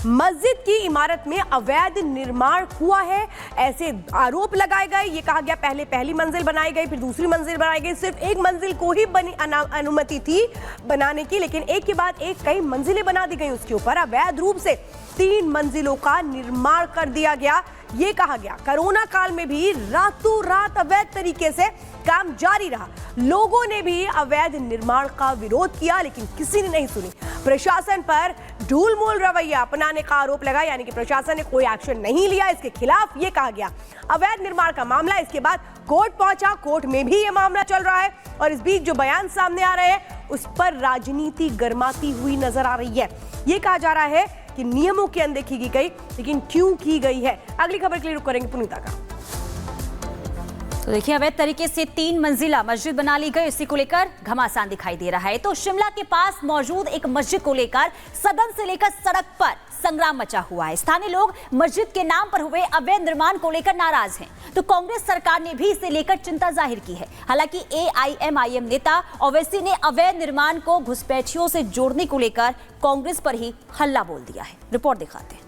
मस्जिद की इमारत में अवैध निर्माण हुआ है, ऐसे आरोप लगाए गए। ये कहा गया पहले पहली मंजिल बनाई गई, फिर दूसरी मंजिल बनाई गई, सिर्फ एक मंजिल को ही अनुमति थी बनाने की, लेकिन एक के बाद एक कई मंजिलें बना दी गई। उसके ऊपर अवैध रूप से 3 मंजिलों का निर्माण कर दिया गया। ये कहा गया कोरोना काल में भी रातों रात अवैध तरीके से काम जारी रहा। लोगों ने भी अवैध निर्माण का विरोध किया, लेकिन किसी ने नहीं सुनी। प्रशासन पर ढूलमूल रवैया अपनाने का आरोप लगा, यानी कि प्रशासन ने कोई एक्शन नहीं लिया। इसके खिलाफ ये कहा गया अवैध निर्माण का मामला इसके बाद कोर्ट पहुंचा, कोर्ट में भी ये मामला चल रहा है और इस बीच जो बयान सामने आ रहे हैं उस पर राजनीति गर्माती हुई नजर आ रही है। ये कहा जा रहा है कि नियमों की अनदेखी की गई, लेकिन क्यों की गई है? अगली खबर के लिए रुक करेंगे पुनीता का। तो देखिए, अवैध तरीके से 3 मंजिला मस्जिद बना ली गई, इसी को लेकर घमासान दिखाई दे रहा है। तो शिमला के पास मौजूद एक मस्जिद को लेकर सदन से लेकर सड़क पर संग्राम मचा हुआ है। स्थानीय लोग मस्जिद के नाम पर हुए अवैध निर्माण को लेकर नाराज हैं। तो कांग्रेस सरकार ने भी इसे लेकर चिंता जाहिर की है। हालांकि AIMIM नेता ओवैसी ने अवैध निर्माण को घुसपैठियों से जोड़ने को लेकर कांग्रेस पर ही हल्ला बोल दिया है। रिपोर्ट दिखाते हैं।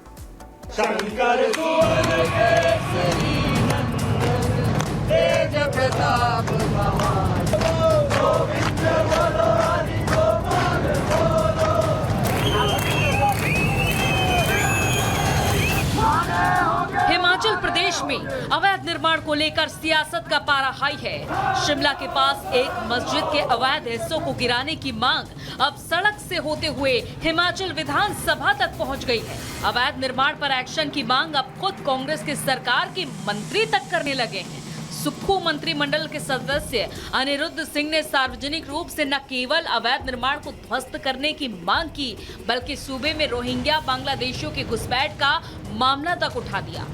हिमाचल प्रदेश में अवैध निर्माण को लेकर सियासत का पारा हाई है। शिमला के पास एक मस्जिद के अवैध हिस्सों को गिराने की मांग अब सड़क से होते हुए हिमाचल विधानसभा तक पहुंच गई है। अवैध निर्माण पर एक्शन की मांग अब खुद कांग्रेस की सरकार के मंत्री तक करने लगे हैं। सुक्खू मंत्रिमंडल के सदस्य अनिरुद्ध सिंह ने सार्वजनिक रूप से न केवल अवैध निर्माण को ध्वस्त करने की मांग की, बल्कि सूबे में रोहिंग्या बांग्लादेशियों की घुसपैठ का मामला तक उठा दिया।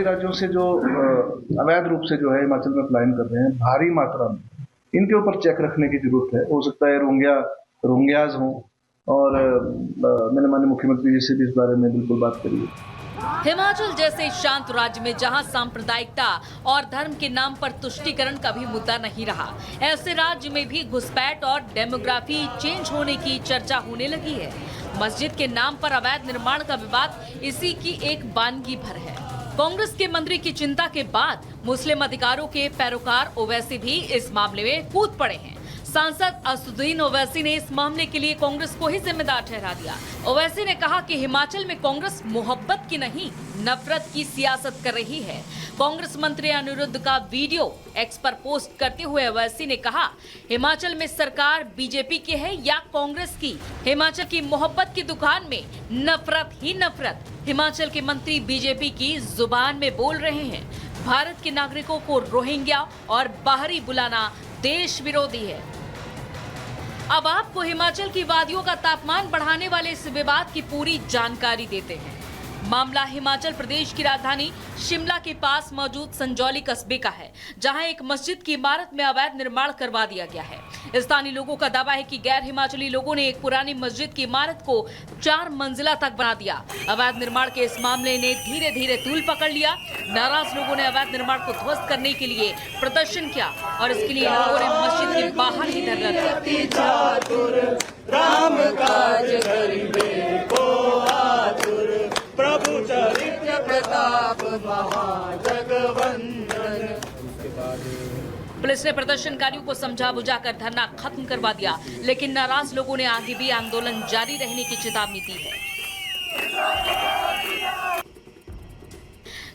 राज्यों से जो अवैध रूप से जो है हिमाचल में पलायन कर रहे हैं भारी मात्रा में, इनके ऊपर चेक रखने की जरूरत है। हो सकता है रोहिंग्याज हों, और मैंने माननीय मुख्यमंत्री जी से भी इस बारे में बिल्कुल बात करी है। हिमाचल जैसे शांत राज्य में जहां सांप्रदायिकता और धर्म के नाम पर तुष्टीकरण का भी मुद्दा नहीं रहा, ऐसे राज्य में भी घुसपैठ और डेमोग्राफी चेंज होने की चर्चा होने लगी है। मस्जिद के नाम पर अवैध निर्माण का विवाद इसी की एक वानगी भर है। कांग्रेस के मंत्री की चिंता के बाद मुस्लिम अधिकारों के पैरोकार ओवैसी भी इस मामले में कूद पड़े हैं। सांसद असदुद्दीन ओवैसी ने इस मामले के लिए कांग्रेस को ही जिम्मेदार ठहरा दिया। ओवैसी ने कहा कि हिमाचल में कांग्रेस मोहब्बत की नहीं, नफरत की सियासत कर रही है। कांग्रेस मंत्री अनिरुद्ध का वीडियो एक्स पर पोस्ट करते हुए ओवैसी ने कहा, हिमाचल में सरकार बीजेपी की है या कांग्रेस की? हिमाचल की मोहब्बत की दुकान में नफरत ही नफरत। हिमाचल के मंत्री बीजेपी की जुबान में बोल रहे हैं। भारत के नागरिकों को रोहिंग्या और बाहरी बुलाना देश विरोधी है। अब आपको हिमाचल की वादियों का तापमान बढ़ाने वाले इस विवाद की पूरी जानकारी देते हैं। मामला हिमाचल प्रदेश की राजधानी शिमला के पास मौजूद संजौली कस्बे का है, जहां एक मस्जिद की इमारत में अवैध निर्माण करवा दिया गया है। स्थानीय लोगों का दावा है कि गैर हिमाचली लोगों ने एक पुरानी मस्जिद की इमारत को 4 मंजिला तक बना दिया। अवैध निर्माण के इस मामले ने धीरे धीरे तूल पकड़ लिया। नाराज लोगों ने अवैध निर्माण को ध्वस्त करने के लिए प्रदर्शन किया और इसके लिए लोगों ने मस्जिद के बाहर ही धरना दिया। प्रभु चरित्र प्रताप महाजगवंदन। पुलिस ने प्रदर्शनकारियों को समझा बुझाकर धरना खत्म करवा दिया, लेकिन नाराज लोगों ने आगे भी आंदोलन जारी रहने की चेतावनी दी है।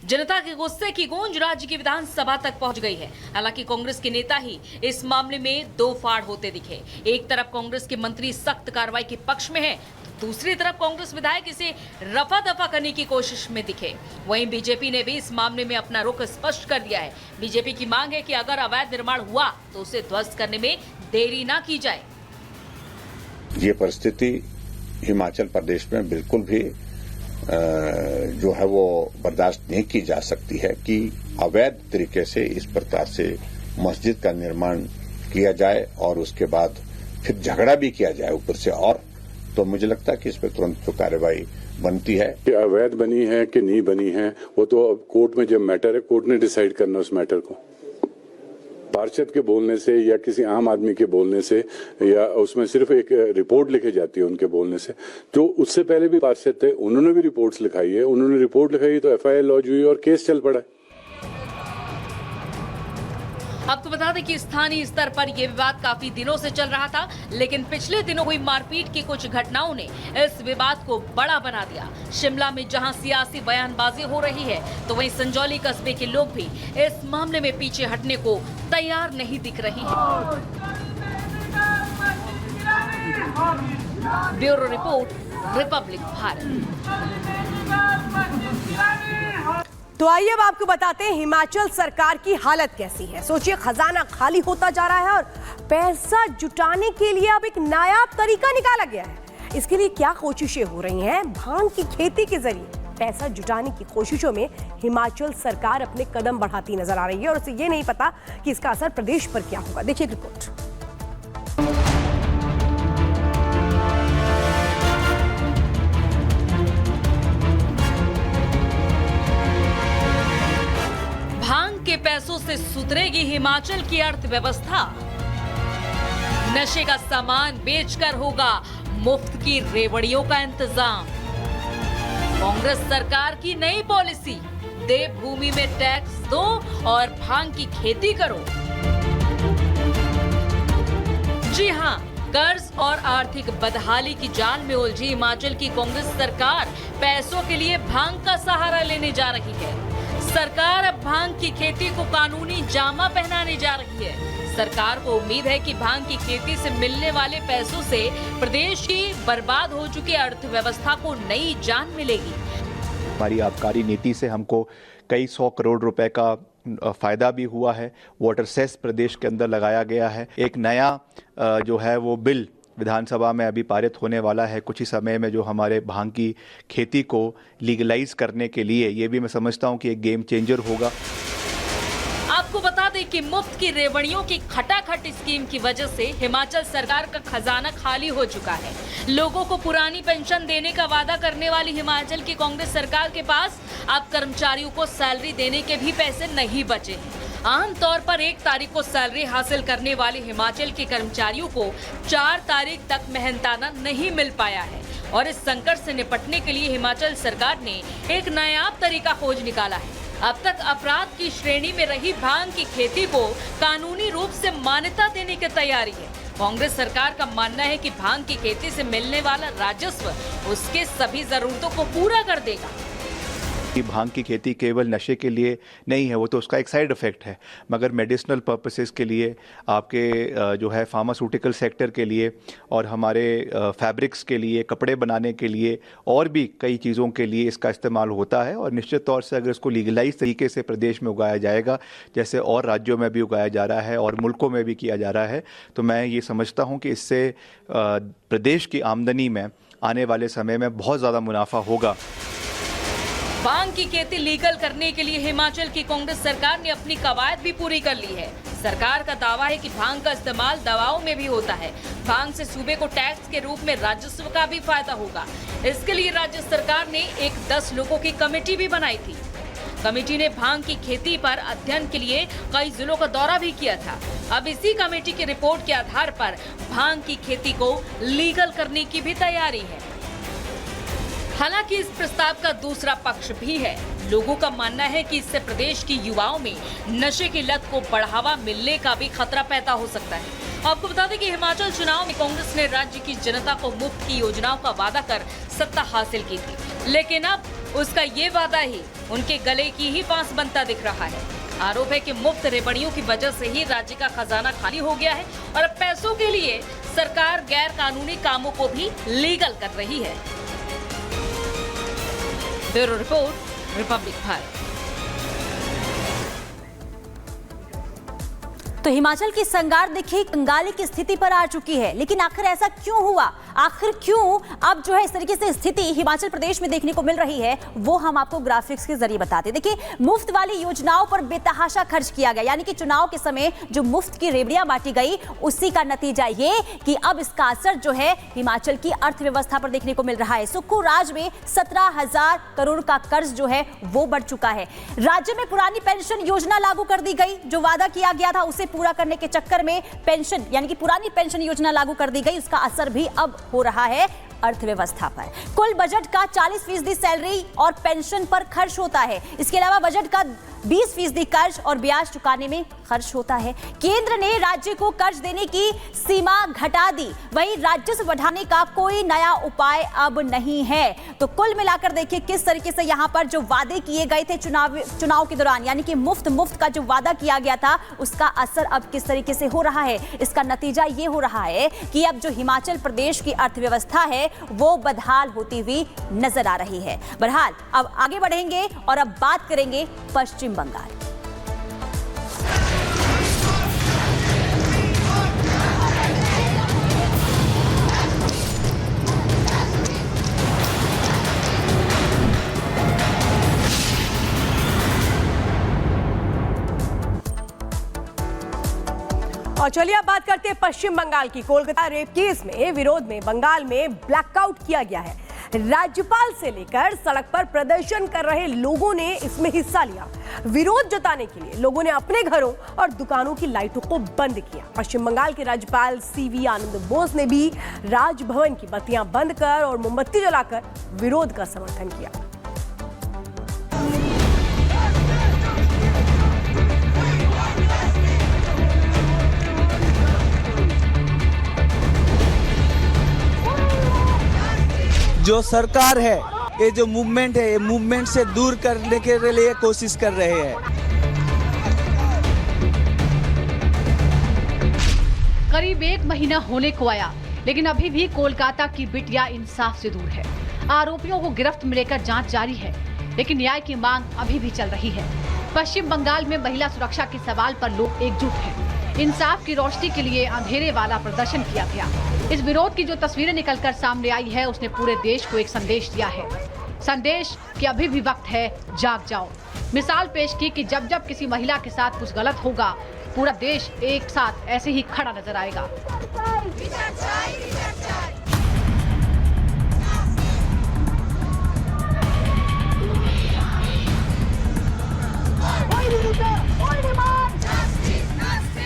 जनता के गुस्से की गूंज राज्य की विधानसभा तक पहुंच गई है। हालांकि कांग्रेस के नेता ही इस मामले में दो फाड़ होते दिखे। एक तरफ कांग्रेस के मंत्री सख्त कार्रवाई के पक्ष में है, दूसरी तरफ कांग्रेस विधायक इसे रफा दफा करने की कोशिश में दिखे। वहीं बीजेपी ने भी इस मामले में अपना रुख स्पष्ट कर दिया है। बीजेपी की मांग है कि अगर अवैध निर्माण हुआ तो उसे ध्वस्त करने में देरी ना की जाए। ये परिस्थिति हिमाचल प्रदेश में बिल्कुल भी जो है वो बर्दाश्त नहीं की जा सकती है कि अवैध तरीके से इस प्रकार से मस्जिद का निर्माण किया जाए और उसके बाद फिर झगड़ा भी किया जाए ऊपर से। और तो मुझे लगता है कि इस पर तुरंत जो कार्रवाई बनती है। कि अवैध बनी है कि नहीं बनी है वो तो अब कोर्ट में जब मैटर है, कोर्ट ने डिसाइड करना उस मैटर को। पार्षद के बोलने से या किसी आम आदमी के बोलने से या उसमें सिर्फ एक रिपोर्ट लिखी जाती है उनके बोलने से। जो उससे पहले भी पार्षद थे उन्होंने भी रिपोर्ट्स लिखाई है, उन्होंने रिपोर्ट लिखाई तो FIR लॉन्च हुई और केस चल पड़ा है। आपको बता दें कि स्थानीय स्तर पर यह विवाद काफी दिनों से चल रहा था, लेकिन पिछले दिनों हुई मारपीट की कुछ घटनाओं ने इस विवाद को बड़ा बना दिया। शिमला में जहां सियासी बयानबाजी हो रही है, तो वहीं संजौली कस्बे के लोग भी इस मामले में पीछे हटने को तैयार नहीं दिख रहे हैं। Bureau report, Republic Bharat. तो आइए अब आपको बताते हैं हिमाचल सरकार की हालत कैसी है। सोचिए, खजाना खाली होता जा रहा है और पैसा जुटाने के लिए अब एक नायाब तरीका निकाला गया है। इसके लिए क्या कोशिशें हो रही हैं? भांग की खेती के जरिए पैसा जुटाने की कोशिशों में हिमाचल सरकार अपने कदम बढ़ाती नजर आ रही है और उसे ये नहीं पता कि इसका असर प्रदेश पर क्या होगा। देखिए रिपोर्ट। के पैसों से सुधरेगी हिमाचल की अर्थव्यवस्था। नशे का सामान बेचकर होगा मुफ्त की रेवड़ियों का इंतजाम। कांग्रेस सरकार की नई पॉलिसी, देवभूमि में टैक्स दो और भांग की खेती करो। जी हां, कर्ज और आर्थिक बदहाली की जाल में उलझी हिमाचल की कांग्रेस सरकार पैसों के लिए भांग का सहारा लेने जा रही है। सरकार अब भांग की खेती को कानूनी जामा पहनाने जा रही है। सरकार को उम्मीद है कि भांग की खेती से मिलने वाले पैसों से प्रदेश की बर्बाद हो चुकी अर्थव्यवस्था को नई जान मिलेगी। हमारी आबकारी नीति से हमको कई 100 करोड़ रुपए का फायदा भी हुआ है। वाटर सेस प्रदेश के अंदर लगाया गया है। एक नया जो है वो बिल विधानसभा में अभी पारित होने वाला है कुछ ही समय में, जो हमारे भांग की खेती को लीगलाइज करने के लिए, ये भी मैं समझता हूँ कि एक गेम चेंजर होगा। आपको बता दें कि मुफ्त की रेवड़ियों की खटाखट स्कीम की वजह से हिमाचल सरकार का खजाना खाली हो चुका है। लोगों को पुरानी पेंशन देने का वादा करने वाली हिमाचल की कांग्रेस सरकार के पास अब कर्मचारियों को सैलरी देने के भी पैसे नहीं बचे हैं। आमतौर पर 1 तारीख को सैलरी हासिल करने वाले हिमाचल के कर्मचारियों को 4 तारीख तक मेहनताना नहीं मिल पाया है और इस संकट से निपटने के लिए हिमाचल सरकार ने एक नायाब तरीका खोज निकाला है। अब तक अपराध की श्रेणी में रही भांग की खेती को कानूनी रूप से मान्यता देने की तैयारी है। कांग्रेस सरकार का मानना है कि भांग की खेती से मिलने वाला राजस्व उसके सभी जरूरतों को पूरा कर देगा। कि भांग की खेती केवल नशे के लिए नहीं है, वो तो उसका एक साइड इफेक्ट है, मगर मेडिसिनल पर्पसेस के लिए, आपके जो है फार्मास्यूटिकल सेक्टर के लिए और हमारे फैब्रिक्स के लिए, कपड़े बनाने के लिए और भी कई चीज़ों के लिए इसका इस्तेमाल होता है। और निश्चित तौर से अगर इसको लीगलाइज तरीके से प्रदेश में उगाया जाएगा, जैसे और राज्यों में भी उगाया जा रहा है और मुल्कों में भी किया जा रहा है, तो मैं ये समझता हूँ कि इससे प्रदेश की आमदनी में आने वाले समय में बहुत ज़्यादा मुनाफा होगा। भांग की खेती लीगल करने के लिए हिमाचल की कांग्रेस सरकार ने अपनी कवायद भी पूरी कर ली है। सरकार का दावा है कि भांग का इस्तेमाल दवाओं में भी होता है। भांग से सूबे को टैक्स के रूप में राजस्व का भी फायदा होगा। इसके लिए राज्य सरकार ने एक 10 लोगों की कमेटी भी बनाई थी। कमेटी ने भांग की खेती पर अध्ययन के लिए कई जिलों का दौरा भी किया था। अब इसी कमेटी की रिपोर्ट के आधार पर भांग की खेती को लीगल करने की भी तैयारी है। हालांकि इस प्रस्ताव का दूसरा पक्ष भी है। लोगों का मानना है कि इससे प्रदेश की युवाओं में नशे की लत को बढ़ावा मिलने का भी खतरा पैदा हो सकता है। आपको बता दें कि हिमाचल चुनाव में कांग्रेस ने राज्य की जनता को मुफ्त की योजनाओं का वादा कर सत्ता हासिल की थी, लेकिन अब उसका ये वादा ही उनके गले की ही फांस बनता दिख रहा है। आरोप है कि मुफ्त रेवड़ियों की वजह से ही राज्य का खजाना खाली हो गया है और अब पैसों के लिए सरकार गैर कानूनी कामों को भी लीगल कर रही है। Bureau report, Republic Bharat. तो हिमाचल की संगार देखिए कंगाली की स्थिति पर आ चुकी है, लेकिन आखिर ऐसा क्यों हुआ? आखिर क्यों अब जो है इस तरीके से स्थिति हिमाचल प्रदेश में देखने को मिल रही है, वो हम आपको ग्राफिक्स के जरिए बताते हैं। देखिए, मुफ्त वाली योजनाओं पर बेतहाशा खर्च किया गया, यानी कि चुनाव के समय जो मुफ्त की रेवड़ियां बांटी गई, उसी का नतीजा ये कि अब इसका असर जो है हिमाचल की अर्थव्यवस्था पर देखने को मिल रहा है। सुक्खू राज में 17,000 करोड़ का कर्ज जो है वो बढ़ चुका है। राज्य में पुरानी पेंशन योजना लागू कर दी गई, जो वादा किया गया था उसे पूरा करने के चक्कर में पेंशन यानी कि पुरानी पेंशन योजना लागू कर दी गई, उसका असर भी अब हो रहा है अर्थव्यवस्था पर। कुल बजट का 40% सैलरी और पेंशन पर खर्च होता है। इसके अलावा बजट का 20% कर्ज और ब्याज चुकाने में खर्च होता है। केंद्र ने राज्य को कर्ज देने की सीमा घटा दी, वहीं राजस्व बढ़ाने का कोई नया उपाय अब नहीं है। तो कुल मिलाकर देखिए किस तरीके से यहाँ पर जो वादे किए गए थे चुनाव के दौरान, यानी कि मुफ्त का जो वादा किया गया था, उसका असर अब किस तरीके से हो रहा है। इसका नतीजा ये हो रहा है कि अब जो हिमाचल प्रदेश की अर्थव्यवस्था है वो बदहाल होती हुई नजर आ रही है। बहरहाल अब आगे बढ़ेंगे और अब बात करेंगे पश्चिम बंगाल। और चलिए अब बात करते हैं पश्चिम बंगाल की। कोलकाता रेप केस में विरोध में बंगाल में ब्लैकआउट किया गया है। राज्यपाल से लेकर सड़क पर प्रदर्शन कर रहे लोगों ने इसमें हिस्सा लिया। विरोध जताने के लिए लोगों ने अपने घरों और दुकानों की लाइटों को बंद किया। पश्चिम बंगाल के राज्यपाल सीवी आनंद बोस ने भी राजभवन की बत्तियां बंद कर और मोमबत्ती जलाकर विरोध का समर्थन किया। जो सरकार है, ये जो मूवमेंट है, ये मूवमेंट से दूर करने के लिए कोशिश कर रहे हैं। करीब 1 महीना होने को आया, लेकिन अभी भी कोलकाता की बिटिया इंसाफ से दूर है। आरोपियों को गिरफ्त में लेकर जांच जारी है, लेकिन न्याय की मांग अभी भी चल रही है। पश्चिम बंगाल में महिला सुरक्षा के सवाल पर लोग एकजुट हैं। इंसाफ की रोशनी के लिए अंधेरे वाला प्रदर्शन किया गया। इस विरोध की जो तस्वीरें निकलकर सामने आई है, उसने पूरे देश को एक संदेश दिया है। संदेश कि अभी भी वक्त है, जाग जाओ। मिसाल पेश की कि जब जब किसी महिला के साथ कुछ गलत होगा, पूरा देश एक साथ ऐसे ही खड़ा नजर आएगा।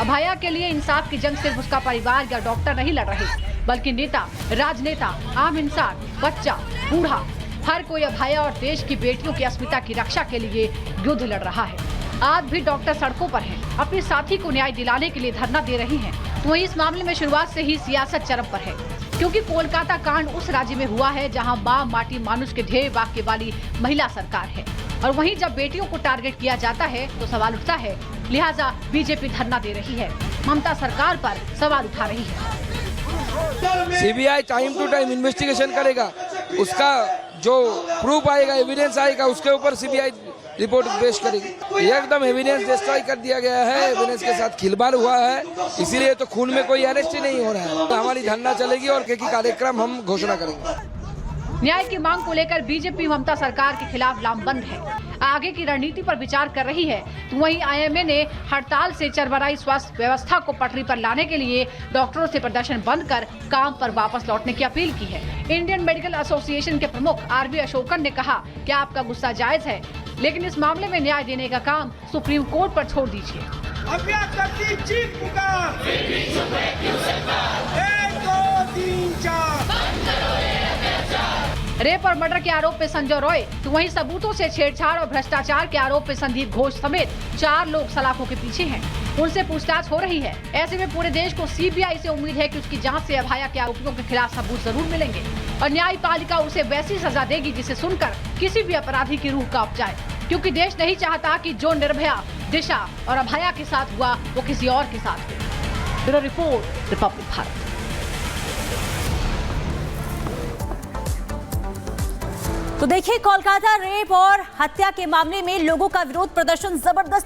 अभया के लिए इंसाफ की जंग सिर्फ उसका परिवार या डॉक्टर नहीं लड़ रहे, बल्कि नेता, राजनेता, आम इंसान, बच्चा, बूढ़ा, हर कोई अभया और देश की बेटियों की अस्मिता की रक्षा के लिए युद्ध लड़ रहा है। आज भी डॉक्टर सड़कों पर हैं, अपने साथी को न्याय दिलाने के लिए धरना दे रही हैं। तो इस मामले में शुरुआत से ही सियासत चरम पर है, क्योंकि कोलकाता कांड उस राज्य में हुआ है जहां मां माटी मानुष के ध्येय वाक्य वाली महिला सरकार है, और वहीं जब बेटियों को टारगेट किया जाता है तो सवाल उठता है। लिहाजा बीजेपी धरना दे रही है, ममता सरकार पर सवाल उठा रही है। CBI time to time investigation करेगा, उसका जो प्रूफ आएगा, एविडेंस आएगा, उसके ऊपर सीबीआई रिपोर्ट पेश करेगी। एकदम एविडेंस डिस्ट्रॉय कर दिया गया है, एविडेंस के साथ खिलवाड़ हुआ है, इसीलिए तो खून में कोई अरेस्ट ही नहीं हो रहा है। हमारी धरना चलेगी और कई कार्यक्रम हम घोषणा करेंगे। न्याय की मांग को लेकर बीजेपी ममता सरकार के खिलाफ लामबंद है, आगे की रणनीति पर विचार कर रही है। तो वहीं आईएमए ने हड़ताल से चरमराई स्वास्थ्य व्यवस्था को पटरी पर लाने के लिए डॉक्टरों से प्रदर्शन बंद कर काम पर वापस लौटने की अपील की है। इंडियन मेडिकल एसोसिएशन के प्रमुख आरबी अशोकन ने कहा कि आपका गुस्सा जायज है, लेकिन इस मामले में न्याय देने का काम सुप्रीम कोर्ट पर छोड़ दीजिए। रेप और मर्डर के आरोप में संजय रॉय, तो वहीं सबूतों से छेड़छाड़ और भ्रष्टाचार के आरोप में संदीप घोष समेत 4 लोग सलाखों के पीछे हैं। उनसे पूछताछ हो रही है। ऐसे में पूरे देश को सीबीआई से उम्मीद है कि उसकी जांच से अभया के आरोपियों के खिलाफ सबूत जरूर मिलेंगे और न्यायपालिका उसे वैसी सजा देगी जिसे सुनकर किसी भी अपराधी की रूह कांप जाए, क्योंकि देश नहीं चाहता कि जो निर्भया, दिशा और अभया के साथ हुआ वो किसी और के साथ हो। Bureau report, Republic Bharat. तो देखिए, कोलकाता रेप और हत्या के मामले में लोगों का विरोध प्रदर्शन जबरदस्त